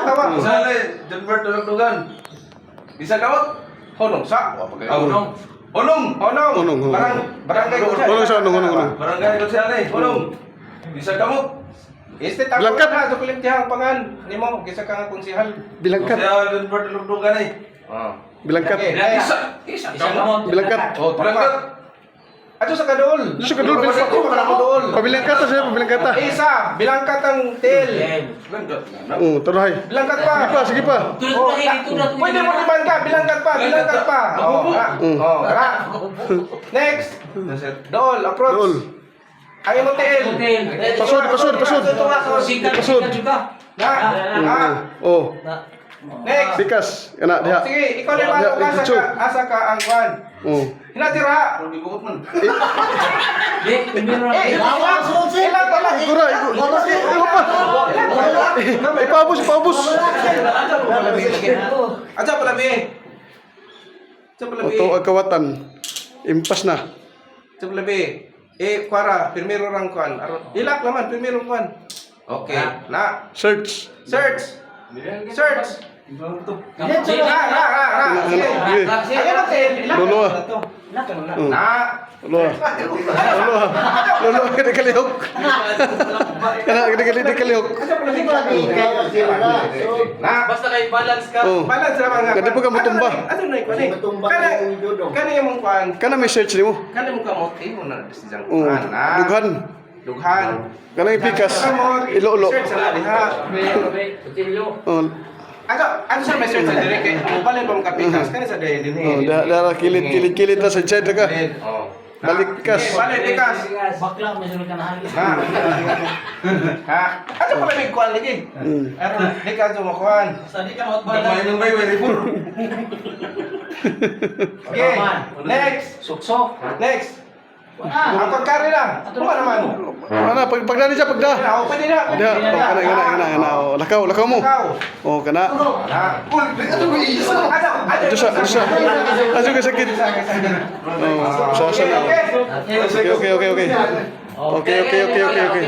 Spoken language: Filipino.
tawa. Sali, Junbert tulog-tugan. Bisa kawat? Honong sa. Honong. Honong. Honong. Honong. Barangay ko siya. Honong siya, honong. Barangay ko siya ni. Honong. Bisa kamot? Este tako Bilangkat. na sa kulit tihang pangan. Nimo kisa ka nga konsehal. Bilangkat. Siya Junbert tulog-tugan ni. Bilangkat. Isa kamot. Bilangkat. Oh, Barangay. Ato sa kadol. Sa kadol, Bilangkat ko para kadol. Pabilangkat ta siya, pabilangkat ta. Isa, bilangkat ang tel. Oh, tarahay. Bilangkat pa. Sige pa. Oh, pwede mo iban ka, bilangkat pa. Oh, tara. Next. Dool, approach. Dool. Ang imong tel. Pasod. Oh, Next. pikas. Kana diha. Sige, ikaw na malo ka asa ka ang kwan. Oh. Hinatira. Ilan pala. Tura, ipaubos. Aja pala bi. Oto agkawatan. Impas na. Coba lebih. Kuara, primero orang kuan. Ilak laman, primero kuan. Oke. Nah, Search. search. Nah. Ayo natin. Lolo. Nah. Lolo, kada kalihok. Kada kalihok. Nah, Basta kay balance ka. Oh. balance naman nga. Kada po ka mutumba. Ano na ikaw ni? Kana yung kuan. Kana may search nimo. Kana mo kamot mo na siyang Oh. kuan. Dughan. Dughan. Kana yung pikas. Ilo-ulo. Search na diha. Oh. Ano sa message sa dire kay balin pa mo kapikas kana sa dire din. Oh, dah kilid na sa side ka. Oh. Balik kas. Balik pikas. Bakla, may sunod ka na hangin. Ha? Ano pala may kuan lagi? Ano? Di ka mo kuan. Sadi ka mot balance. May nang may very full. Okay. Next. Suksok. Next. Ang pagkari lang. Ano ba naman? Ana pagdani siya pagda. Ako pwede na. Dia, kana. Oh, lakaw mo. Ikaw. Oh, kana. Ha? Ano? Ito siya. Aso ka sakit. Oh, sa na. Okay. Okay. Okay.